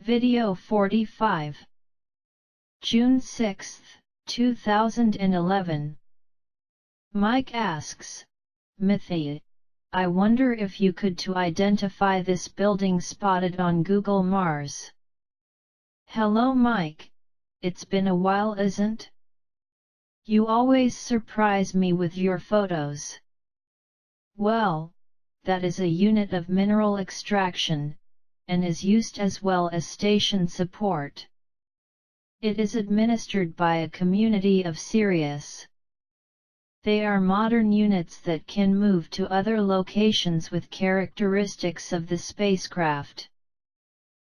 Video 45. June 6, 2011. Mike asks, Mythi, I wonder if you could to identify this building spotted on GoogleMars. Hello Mike, it's been a while isn't? You always surprise me with your photos. Well, that is a unit of mineral extraction, and is used as well as station support. It is administered by a community of Sirius. They are modern units that can move to other locations with characteristics of the spacecraft.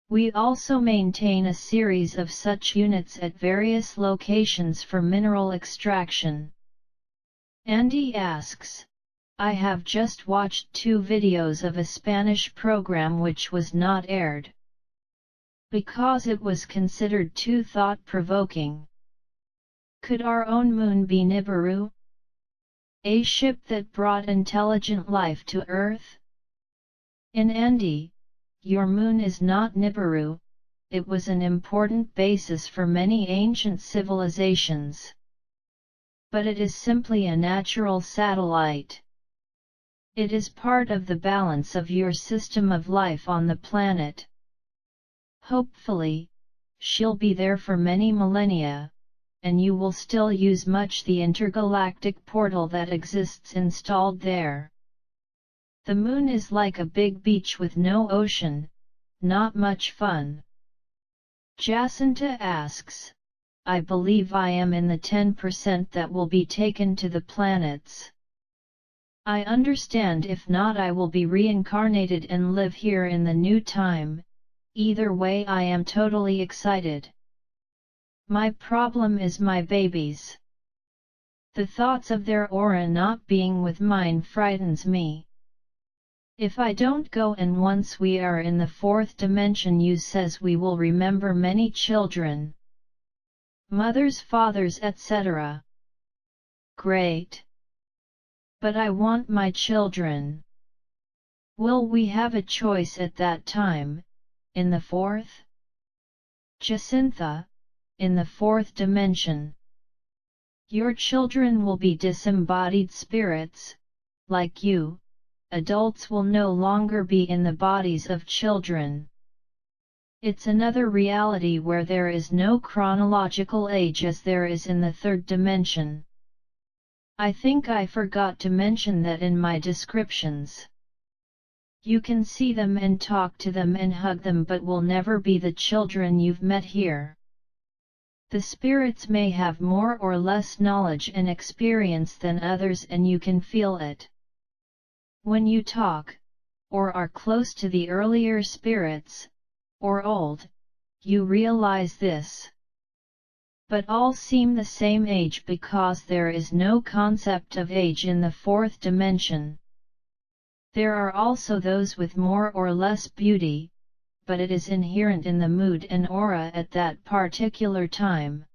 We also maintain a series of such units at various locations for mineral extraction. Andy asks, I have just watched 2 videos of a Spanish program which was not aired, because it was considered too thought-provoking. Could our own moon be Nibiru? A ship that brought intelligent life to Earth? In Andy, your moon is not Nibiru, it was an important basis for many ancient civilizations. But it is simply a natural satellite. It is part of the balance of your system of life on the planet. Hopefully, she'll be there for many millennia, and you will still use much the intergalactic portal that exists installed there. The moon is like a big beach with no ocean, not much fun. Jacinta asks, I believe I am in the 10% that will be taken to the planets. I understand if not I will be reincarnated and live here in the new time. Either way I am totally excited. My problem is my babies. The thoughts of their aura not being with mine frightens me. If I don't go and once we are in the 4th dimension you says we will remember many children. Mothers, fathers, etc. Great. But I want my children. Will we have a choice at that time, in the 4th? Jacinta, in the 4th dimension. Your children will be disembodied spirits, like you. Adults will no longer be in the bodies of children. It's another reality where there is no chronological age as there is in the 3rd dimension. I think I forgot to mention that in my descriptions. You can see them and talk to them and hug them but will never be the children you've met here. The spirits may have more or less knowledge and experience than others and you can feel it. When you talk, or are close to the earlier spirits, or old, you realize this. But all seem the same age because there is no concept of age in the 4th dimension. There are also those with more or less beauty, but it is inherent in the mood and aura at that particular time.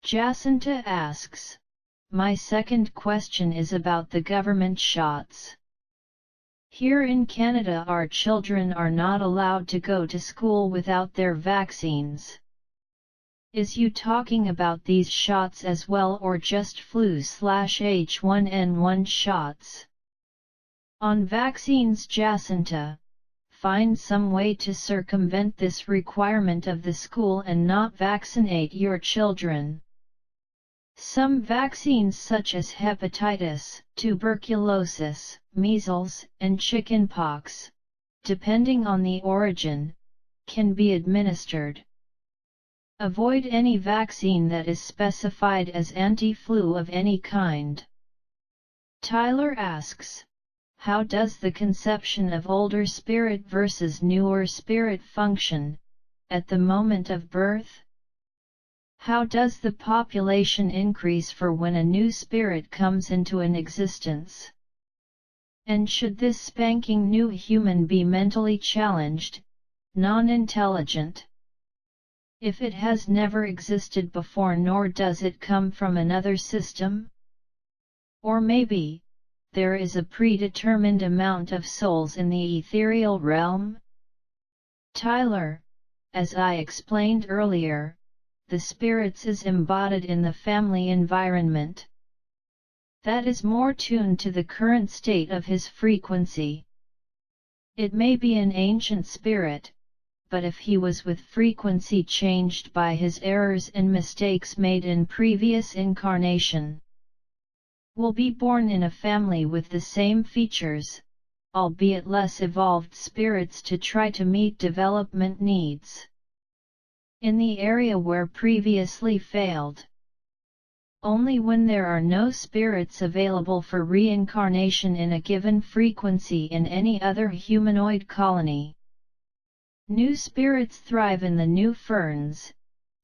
Jacinta asks, my second question is about the government shots. Here in Canada our children are not allowed to go to school without their vaccines. Is you talking about these shots as well or just flu/H1N1 shots? On vaccines Jacinta, find some way to circumvent this requirement of the school and not vaccinate your children. Some vaccines such as hepatitis, tuberculosis, measles, and chickenpox, depending on the origin, can be administered. Avoid any vaccine that is specified as anti-flu of any kind. Tyler asks, how does the conception of older spirit versus newer spirit function, at the moment of birth? How does the population increase for when a new spirit comes into an existence? And should this spanking new human be mentally challenged, non-intelligent? If it has never existed before nor does it come from another system? Or maybe, there is a predetermined amount of souls in the ethereal realm? Tyler, as I explained earlier, the spirits is embodied in the family environment that is more tuned to the current state of his frequency. It may be an ancient spirit, but if he was with frequency changed by his errors and mistakes made in previous incarnation, will be born in a family with the same features, albeit less evolved spirits to try to meet development needs in the area where previously failed. Only when there are no spirits available for reincarnation in a given frequency in any other humanoid colony. New spirits thrive in the new ferns,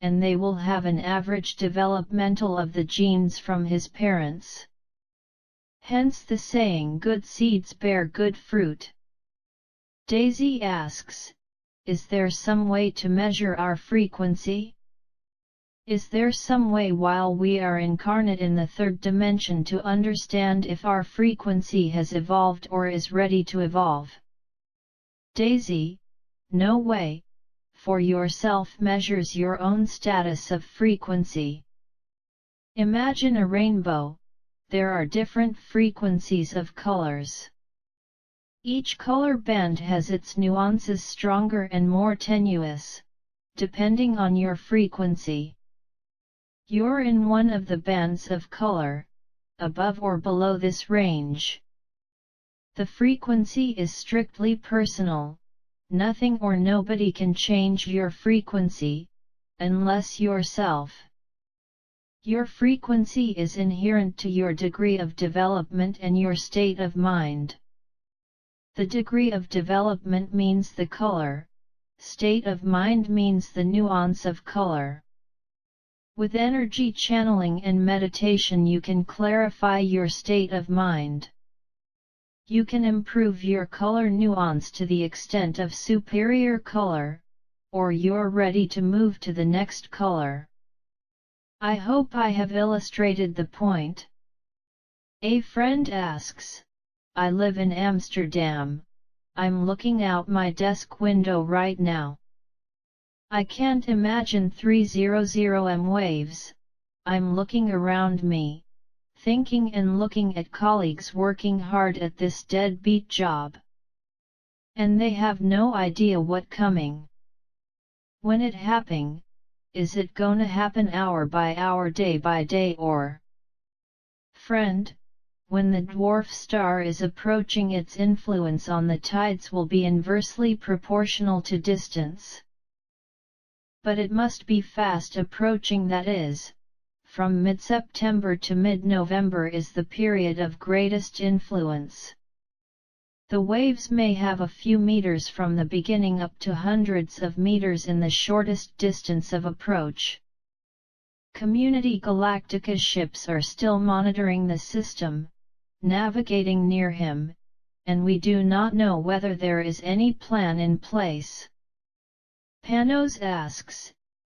and they will have an average developmental of the genes from his parents. Hence the saying, good seeds bear good fruit. Daisy asks, is there some way to measure our frequency? Is there some way while we are incarnate in the third dimension to understand if our frequency has evolved or is ready to evolve? Daisy, no way, for yourself measures your own status of frequency. Imagine a rainbow, there are different frequencies of colors. Each color band has its nuances stronger and more tenuous, depending on your frequency. You're in one of the bands of color, above or below this range. The frequency is strictly personal, nothing or nobody can change your frequency, unless yourself. Your frequency is inherent to your degree of development and your state of mind. The degree of development means the color, state of mind means the nuance of color. With energy channeling and meditation you can clarify your state of mind. You can improve your color nuance to the extent of superior color, or you're ready to move to the next color. I hope I have illustrated the point. A friend asks, I live in Amsterdam. I'm looking out my desk window right now. I can't imagine 300M waves. I'm looking around me, thinking and looking at colleagues working hard at this deadbeat job. And they have no idea what coming. When it happening, is it gonna happen hour by hour, day by day, or? Friend, when the dwarf star is approaching, its influence on the tides will be inversely proportional to distance. But it must be fast approaching, that is, from mid-September to mid-November is the period of greatest influence. The waves may have a few meters from the beginning up to hundreds of meters in the shortest distance of approach. Community Galactica ships are still monitoring the system, navigating near him, and we do not know whether there is any plan in place. Panos asks,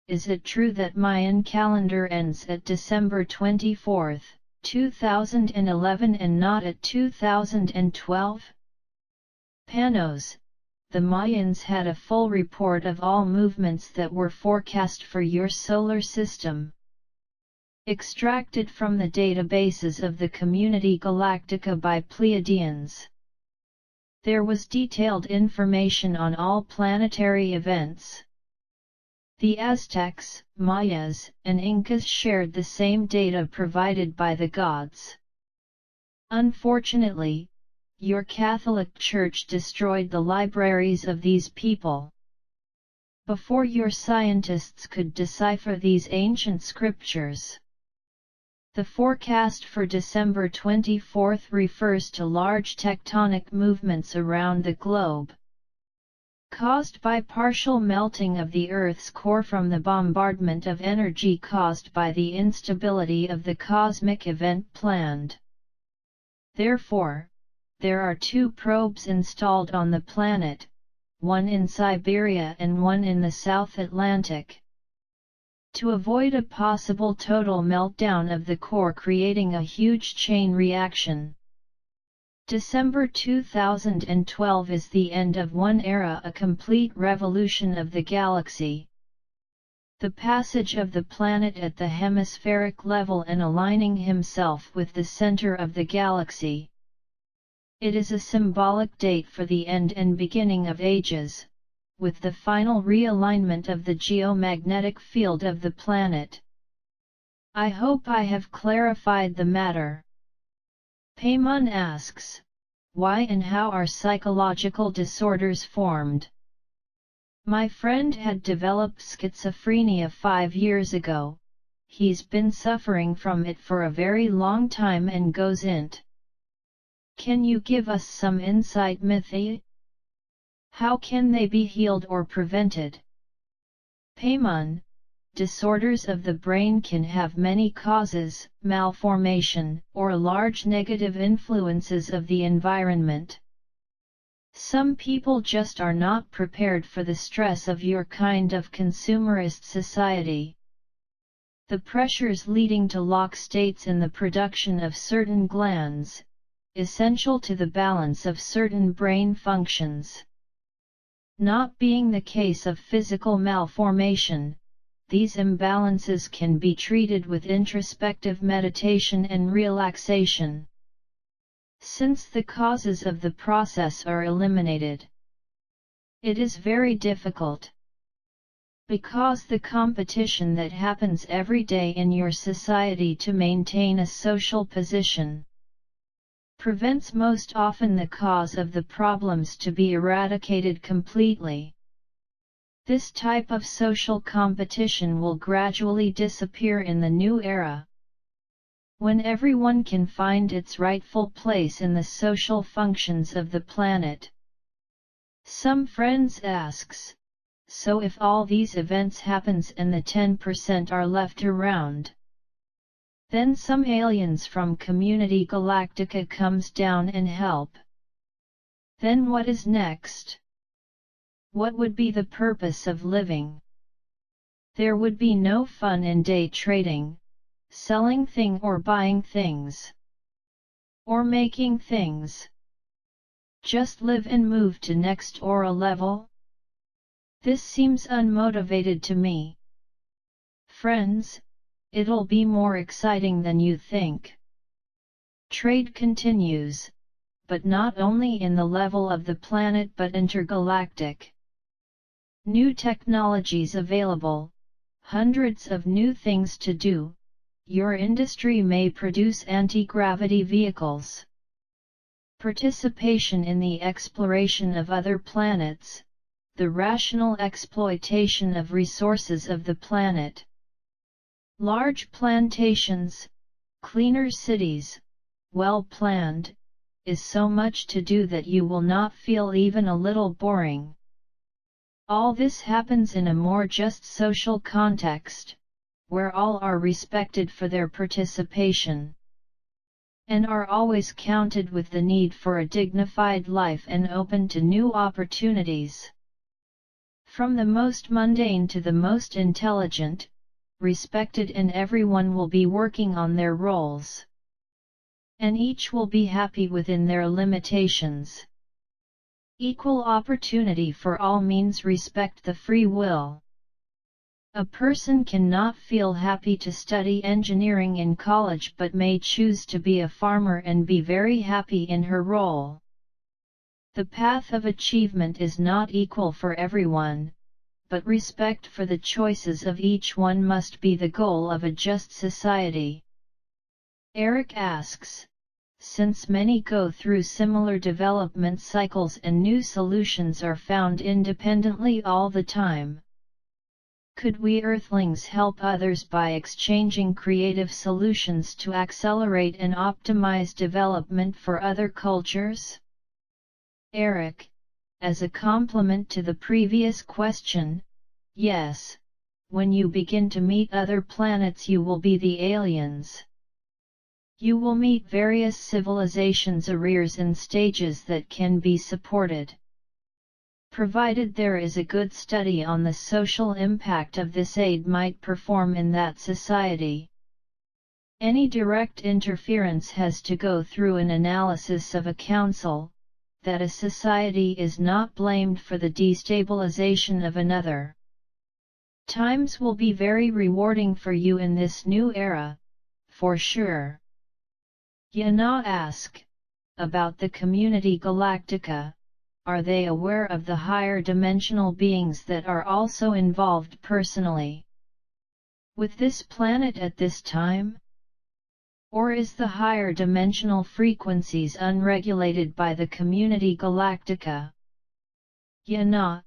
is it true that Mayan calendar ends at December 24, 2011 and not at 2012? Panos, the Mayans had a full report of all movements that were forecast for your solar system, extracted from the databases of the Community Galactica by Pleiadians. There was detailed information on all planetary events. The Aztecs, Mayas, and Incas shared the same data provided by the gods. Unfortunately, your Catholic Church destroyed the libraries of these people. Before your scientists could decipher these ancient scriptures. The forecast for December 24 refers to large tectonic movements around the globe, caused by partial melting of the Earth's core from the bombardment of energy caused by the instability of the cosmic event planned. Therefore, there are two probes installed on the planet, one in Siberia and one in the South Atlantic, to avoid a possible total meltdown of the core, creating a huge chain reaction. December 2012 is the end of one era, a complete revolution of the galaxy. The passage of the planet at the hemispheric level and aligning himself with the center of the galaxy. It is a symbolic date for the end and beginning of ages, with the final realignment of the geomagnetic field of the planet. I hope I have clarified the matter. Payman asks, why and how are psychological disorders formed? My friend had developed schizophrenia 5 years ago. He's been suffering from it for a very long time and goes int. Can you give us some insight, Mythi? How can they be healed or prevented? Payman, disorders of the brain can have many causes: malformation, or large negative influences of the environment. Some people just are not prepared for the stress of your kind of consumerist society. The pressures leading to lock states in the production of certain glands, essential to the balance of certain brain functions. Not being the case of physical malformation, these imbalances can be treated with introspective meditation and relaxation. Since the causes of the process are eliminated, it is very difficult. Because the competition that happens every day in your society to maintain a social position prevents most often the cause of the problems to be eradicated completely. This type of social competition will gradually disappear in the new era, when everyone can find its rightful place in the social functions of the planet. Some friends asks, so if all these events happens and the 10% are left around, then some aliens from Community Galactica comes down and help. Then what is next? What would be the purpose of living? There would be no fun in day trading, selling thing or buying things, or making things. Just live and move to next aura level? This seems unmotivated to me. Friends, it'll be more exciting than you think. Trade continues, but not only in the level of the planet but intergalactic. New technologies available, hundreds of new things to do. Your industry may produce anti-gravity vehicles. Participation in the exploration of other planets, the rational exploitation of resources of the planet. Large plantations, cleaner cities, well planned, is so much to do that you will not feel even a little boring. All this happens in a more just social context, where all are respected for their participation, and are always counted with the need for a dignified life and open to new opportunities. From the most mundane to the most intelligent, respected, and everyone will be working on their roles. And each will be happy within their limitations. Equal opportunity for all means respect the free will. A person cannot feel happy to study engineering in college but may choose to be a farmer and be very happy in her role. The path of achievement is not equal for everyone, but respect for the choices of each one must be the goal of a just society. Eric asks, since many go through similar development cycles and new solutions are found independently all the time, could we Earthlings help others by exchanging creative solutions to accelerate and optimize development for other cultures? Eric, as a complement to the previous question, yes, when you begin to meet other planets you will be the aliens. You will meet various civilizations' arrears and stages that can be supported, provided there is a good study on the social impact of this aid might perform in that society. Any direct interference has to go through an analysis of a council, that a society is not blamed for the destabilization of another. Times will be very rewarding for you in this new era, for sure. Yana ask, about the Community Galactica, are they aware of the higher dimensional beings that are also involved personally with this planet at this time? Or is the higher dimensional frequencies unregulated by the Community Galactica? Yana,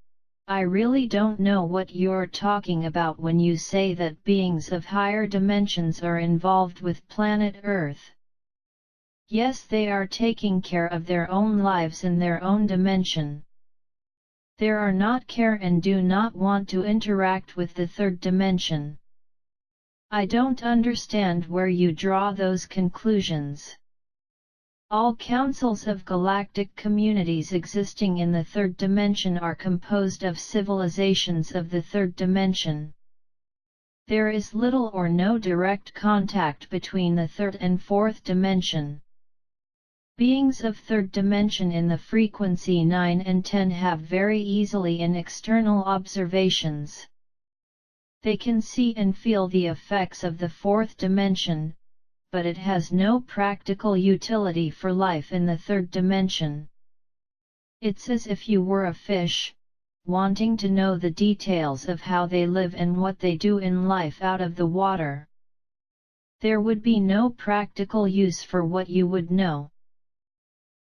I really don't know what you're talking about when you say that beings of higher dimensions are involved with planet Earth. Yes, they are taking care of their own lives in their own dimension. They are not care and do not want to interact with the third dimension. I don't understand where you draw those conclusions. All councils of galactic communities existing in the third dimension are composed of civilizations of the third dimension. There is little or no direct contact between the third and fourth dimension. Beings of third dimension in the frequency 9 and 10 have very easily in external observations. They can see and feel the effects of the fourth dimension, but it has no practical utility for life in the third dimension. It's as if you were a fish, wanting to know the details of how they live and what they do in life out of the water. There would be no practical use for what you would know.